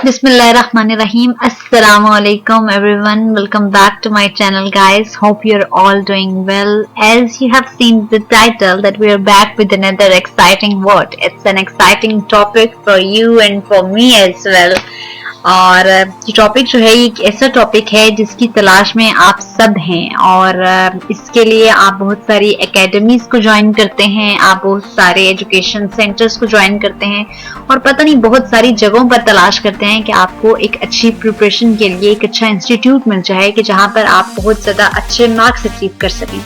Bismillahirrahmanirrahim. Assalamualaikum everyone. Welcome back to my channel guys. Hope you're all doing well. As you have seen the title that we are back with another exciting word. It's an exciting topic for you and for me as well. और ये topic जो है ये एक ऐसा topic है जिसकी तलाश में आप सब हैं और इसके लिए आप बहुत सारी एकेडमीज को ज्वाइन करते हैं, आप बहुत सारे एजुकेशन सेंटर्स को ज्वाइन करते हैं और पता नहीं बहुत सारी जगहों पर तलाश करते हैं कि आपको एक अच्छी प्रिपरेशन के लिए एक अच्छा इंस्टीट्यूट मिल जाए कि जहां पर आप बहुत ज्यादा अच्छे मार्क्स अचीव कर सकें।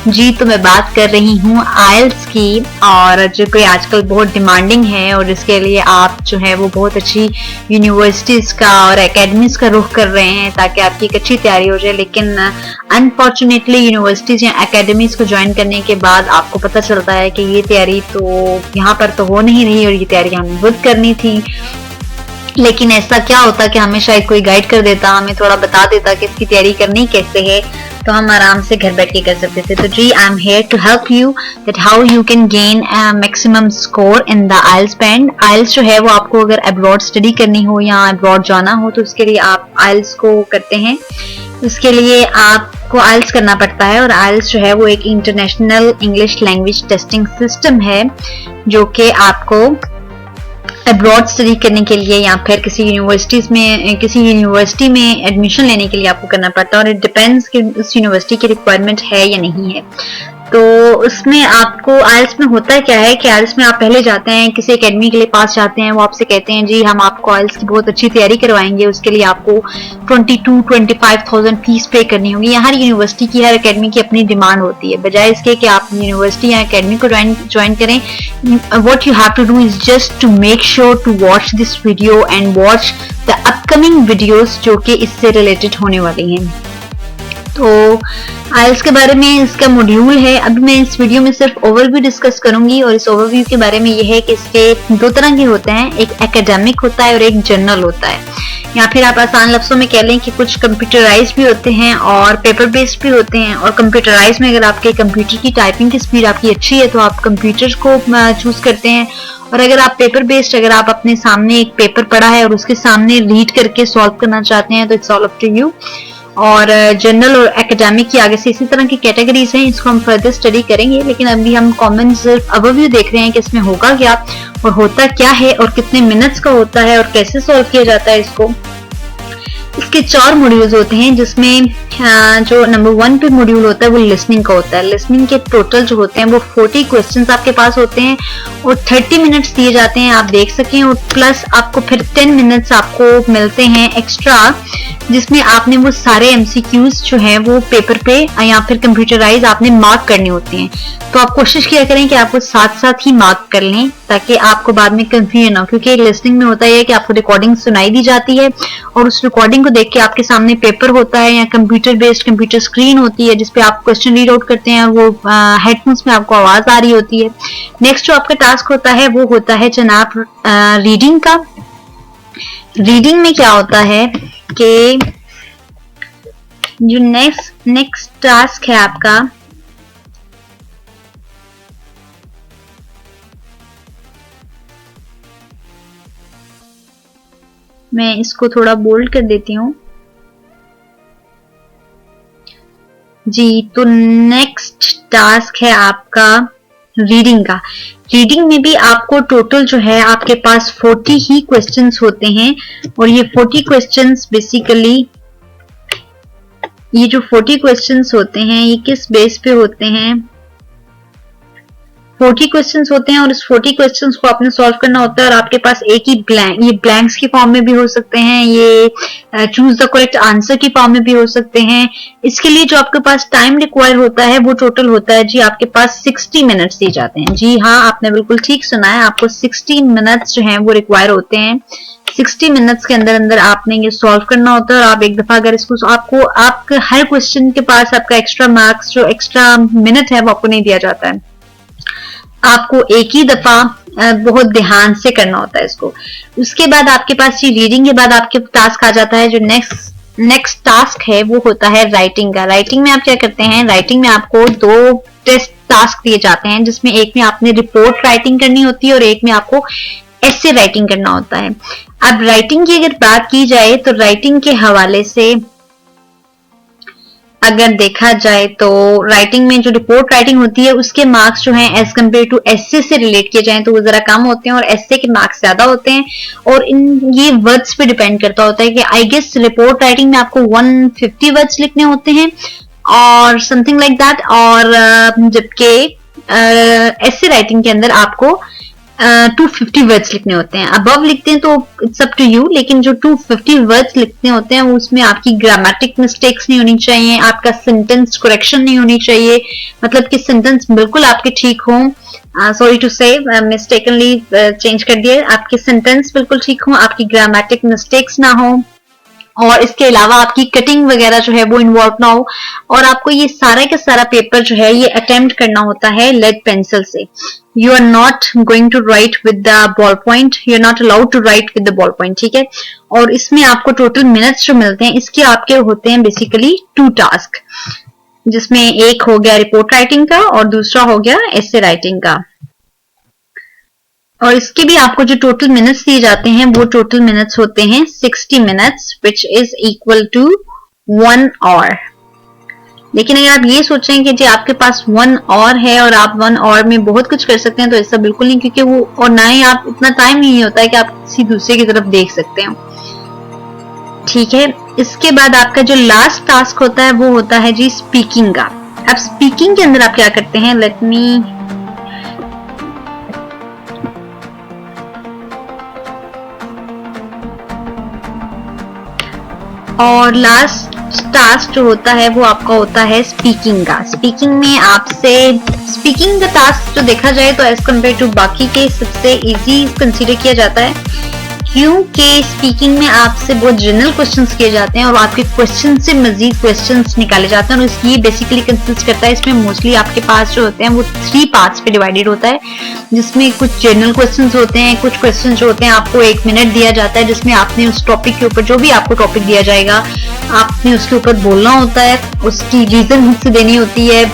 जी, तो मैं बात कर रही हूँ आइल्स की, और जो कि आजकल बहुत डिमांडिंग है और इसके लिए आप जो है वो बहुत अच्छी यूनिवर्सिटीज का और एकेडमीज का रुख कर रहे हैं ताकि आपकी एक अच्छी तैयारी हो जाए। लेकिन अनफॉर्चुनेटली यूनिवर्सिटीज या एकेडमीज को ज्वाइन करने के बाद आपको पता चलता है कि ये तैयारी तो यहाँ पर तो हो नहीं रही और ये तैयारी हमें खुद करनी थी। लेकिन ऐसा क्या होता कि हमें शायद कोई गाइड कर देता, हमें थोड़ा बता देता कि इसकी तैयारी करनी कैसे है, तो हम आराम से घर बैठ के कर सकते थे। तो जी, I am here to help you that how you can gain maximum score in the IELTS band. IELTS जो है वो आपको अगर अब्रॉड स्टडी करनी हो या अब्रॉड जाना हो तो उसके लिए आप आइल्स को करते हैं। उसके लिए आपको आइल्स करना पड़ता है और आइल्स जो है वो एक international English language testing system है जो कि आपको अब्रॉड स्टडी करने के लिए या फिर किसी यूनिवर्सिटी में एडमिशन लेने के लिए आपको करना पड़ता है और इट डिपेंड्स कि उस यूनिवर्सिटी की रिक्वायरमेंट है या नहीं है। तो उसमें आपको आइल्स में होता क्या है कि आइल्स में आप पहले जाते हैं किसी एकेडमी के लिए पास जाते हैं, वो आपसे कहते हैं जी हम आपको आइल्स की बहुत अच्छी तैयारी करवाएंगे, उसके लिए आपको 22-25,000 फीस पे करनी होगी। हर यूनिवर्सिटी की, हर एकेडमी की अपनी डिमांड होती है। बजाय इसके कि आप यूनिवर्सिटी या एकेडमी को ज्वाइन करें, what you have to do is just to make sure to watch this video and watch the upcoming videos जो कि इससे रिलेटेड होने वाली हैं। तो आइल्स के बारे में इसका मॉड्यूल है। अभी मैं इस वीडियो में सिर्फ ओवरव्यू डिस्कस करूंगी और इस ओवरव्यू के बारे में यह है कि इसके दो तरह के होते हैं, एक एकेडमिक होता है और एक जनरल होता है। या फिर आप आसान लफ्जों में कह लें कि कुछ कंप्यूटराइज भी होते हैं और पेपर बेस्ड भी होते हैं। और कंप्यूटराइज में अगर आपके कंप्यूटर की टाइपिंग की स्पीड आपकी अच्छी है तो आप कंप्यूटर को चूज करते हैं, और अगर आप पेपर बेस्ड, अगर आप अपने सामने एक पेपर पढ़ा है और उसके सामने रीड करके सॉल्व करना चाहते हैं तो it's all up to you. और जनरल और एकेडमिक की आगे से इसी तरह की कैटेगरीज हैं, इसको हम फर्दर स्टडी करेंगे। लेकिन अभी हम कॉमन सिर्फ ओवरव्यू देख रहे हैं कि इसमें होगा क्या और होता क्या है और कितने मिनट्स का होता है और कैसे सॉल्व किया जाता है इसको। इसके 4 मॉड्यूल्स होते हैं जिसमें जो नंबर 1 पे मॉड्यूल होता है वो लिसनिंग का होता है। लिसनिंग के टोटल जो होते हैं वो 40 क्वेश्चंस आपके पास होते हैं और 30 मिनट्स दिए जाते हैं, आप देख सकें। और प्लस आपको फिर 10 मिनट्स आपको मिलते हैं एक्स्ट्रा, जिसमें आपने वो सारे एमसीक्यूज जो हैं वो पेपर पे या फिर कंप्यूटराइज आपने मार्क करने होते हैं। तो आप कोशिश किया करें कि आपको साथ साथ ही मार्क कर लें ताकि आपको बाद में कंफ्यूजन ना हो, क्योंकि लिसनिंग में होता है कि आपको रिकॉर्डिंग सुनाई दी जाती है और उस रिकॉर्डिंग को देख के आपके सामने पेपर होता है या कंप्यूटर बेस्ड कंप्यूटर स्क्रीन होती है जिसपे आप क्वेश्चन रीड आउट करते हैं और वो हेडफोन्स में आपको आवाज आ रही होती है। नेक्स्ट जो आपका टास्क होता है वो होता है जनाब रीडिंग का। रीडिंग में क्या होता है कि जो नेक्स्ट टास्क है आपका, मैं इसको थोड़ा बोल्ड कर देती हूँ जी। तो नेक्स्ट टास्क है आपका रीडिंग का। रीडिंग में भी आपको टोटल जो है आपके पास 40 ही क्वेश्चंस होते हैं और ये 40 क्वेश्चंस बेसिकली, ये जो 40 क्वेश्चंस होते हैं ये किस बेस पे होते हैं, 40 क्वेश्चंस होते हैं और इस 40 क्वेश्चंस को आपने सॉल्व करना होता है। और आपके पास एक ही ब्लैंक, ये ब्लैंक्स की फॉर्म में भी हो सकते हैं, ये चूज द करेक्ट आंसर की फॉर्म में भी हो सकते हैं। इसके लिए जो आपके पास टाइम रिक्वायर होता है वो टोटल होता है जी आपके पास 60 मिनट्स दिए जाते हैं। जी हाँ, आपने बिल्कुल ठीक सुना है, आपको 16 मिनट्स जो है वो रिक्वायर होते हैं। 60 मिनट्स के अंदर अंदर आपने ये सॉल्व करना होता है। और आप एक दफा अगर इसको आपके हर क्वेश्चन के पास आपका एक्स्ट्रा मार्क्स, जो एक्स्ट्रा मिनट है वो आपको नहीं दिया जाता है, आपको एक ही दफा बहुत ध्यान से करना होता है इसको। उसके बाद आपके पास ये रीडिंग के बाद आपके टास्क आ जाता है, जो नेक्स्ट टास्क है वो होता है राइटिंग का। राइटिंग में आप क्या करते हैं, राइटिंग में आपको 2 टेस्ट टास्क दिए जाते हैं जिसमें एक में आपने रिपोर्ट राइटिंग करनी होती है और एक में आपको ऐसे राइटिंग करना होता है। अब राइटिंग की अगर बात की जाए तो राइटिंग के हवाले से अगर देखा जाए तो राइटिंग में जो रिपोर्ट राइटिंग होती है उसके मार्क्स जो हैं एज कम्पेयर टू एस्से से रिलेट किए जाएं तो वो जरा कम होते हैं और एस्से के मार्क्स ज्यादा होते हैं। और इन ये वर्ड्स पे डिपेंड करता होता है कि आई गेस रिपोर्ट राइटिंग में आपको 150 वर्ड्स लिखने होते हैं और समथिंग लाइक दैट, और जबकि एस्से राइटिंग के अंदर आपको 250 वर्ड्स लिखने होते हैं। अबव लिखते हैं तो इट्स अप टू यू, लेकिन जो 250 वर्ड्स लिखने होते हैं उसमें आपकी ग्रामेटिक मिस्टेक्स नहीं होनी चाहिए, आपका सेंटेंस करेक्शन नहीं होनी चाहिए, मतलब कि सेंटेंस बिल्कुल आपके ठीक हो, सॉरी टू से मिस्टेकनली चेंज कर दिए, आपके सेंटेंस बिल्कुल ठीक हो, आपकी ग्रामेटिक मिस्टेक्स ना हो, और इसके अलावा आपकी कटिंग वगैरह जो है वो इन्वॉल्व ना हो। और आपको ये सारा का सारा पेपर जो है ये अटेम्प्ट करना होता है लेड पेंसिल से। You are not going to write with the ball point, you are not allowed to write with the ball point, ठीक है। और इसमें आपको टोटल मिनट्स जो मिलते हैं इसके आपके होते हैं बेसिकली 2 टास्क, जिसमें एक हो गया रिपोर्ट राइटिंग का और दूसरा हो गया एसे राइटिंग का। और इसके भी आपको जो टोटल मिनट्स दिए जाते हैं वो टोटल मिनट्स होते हैं 60 minutes which is equal to 1 hour. लेकिन अगर आप ये सोचें कि जी आपके पास 1 आवर है और आप 1 आवर में बहुत कुछ कर सकते हैं तो ऐसा बिल्कुल नहीं, क्योंकि वो और ना ही आप इतना टाइम नहीं होता है कि आप किसी दूसरे की तरफ देख सकते हो, ठीक है। इसके बाद आपका जो लास्ट टास्क होता है वो होता है जी स्पीकिंग का। अब स्पीकिंग के अंदर आप क्या करते हैं, लेट मी और लास्ट टास्क जो होता है वो आपका होता है स्पीकिंग का। स्पीकिंग में आपसे स्पीकिंग का टास्क जो देखा जाए तो एज कम्पेयर टू बाकी के सबसे इजी कंसीडर किया जाता है, क्योंकि स्पीकिंग में आपसे बहुत जनरल क्वेश्चंस किए जाते हैं और आपके क्वेश्चन से मजीद क्वेश्चंस निकाले जाते हैं। और ये बेसिकली कंसिस्ट करता है, इसमें मोस्टली आपके पास जो होते हैं वो 3 पार्ट्स पे डिवाइडेड होता है, जिसमें कुछ जनरल क्वेश्चंस होते हैं, कुछ क्वेश्चन जो होते हैं आपको 1 मिनट दिया जाता है जिसमें आपने उस टॉपिक के ऊपर जो भी आपको टॉपिक दिया जाएगा आपने उसके ऊपर बोलना होता है, उसकी रीजन से देनी होती है।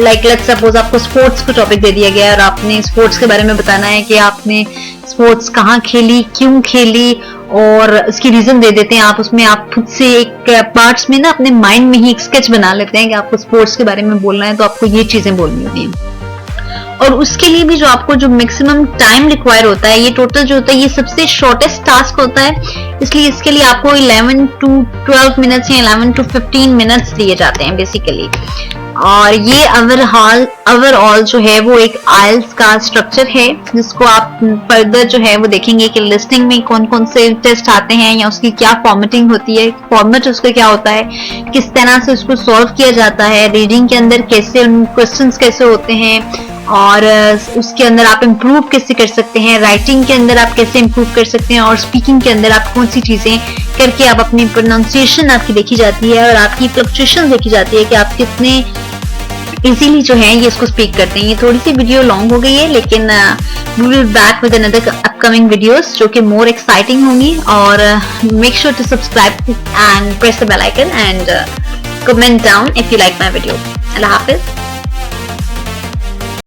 लाइक लेट्स सपोज आपको स्पोर्ट्स को टॉपिक दे दिया गया है और आपने स्पोर्ट्स के बारे में बताना है कि आपने स्पोर्ट्स कहाँ खेली, क्यों खेली, और इसकी रीजन दे देते हैं आप। उसमें आप खुद से एक पार्ट्स में ना अपने माइंड में ही एक स्केच बना लेते हैं कि आपको स्पोर्ट्स के बारे में बोलना है तो आपको ये चीजें बोलनी होती हैं। और उसके लिए भी जो आपको जो मैक्सिमम टाइम रिक्वायर होता है, ये टोटल जो होता है ये सबसे शॉर्टेस्ट टास्क होता है, इसलिए इसके लिए आपको 11 to 12 मिनट्स या 11 to 15 मिनट्स दिए जाते हैं बेसिकली। और ये ओवरऑल जो है वो एक आइल्स का स्ट्रक्चर है, जिसको आप फर्दर जो है वो देखेंगे कि लिस्टिंग में कौन कौन से टेस्ट आते हैं या उसकी क्या फॉर्मेटिंग होती है, फॉर्मेट उसका क्या होता है, किस तरह से उसको सॉल्व किया जाता है, रीडिंग के अंदर कैसे क्वेश्चंस कैसे होते हैं और उसके अंदर आप इम्प्रूव कैसे कर सकते हैं, राइटिंग के अंदर आप कैसे इम्प्रूव कर सकते हैं, और स्पीकिंग के अंदर आप कौन सी चीजें करके आप अपनी प्रोनाउंसिएशन आपकी देखी जाती है और आपकी फ्लक्चुएशन देखी जाती है कि आप कितने इजीली जो है ये इसको स्पीक करते हैं। ये थोड़ी सी वीडियो लॉन्ग हो गई है, लेकिन we will back with another upcoming videos जो कि मोर एक्साइटिंग होंगी। और make sure to subscribe and press the bell icon and comment down if you like my video. अल्लाह हाफिज।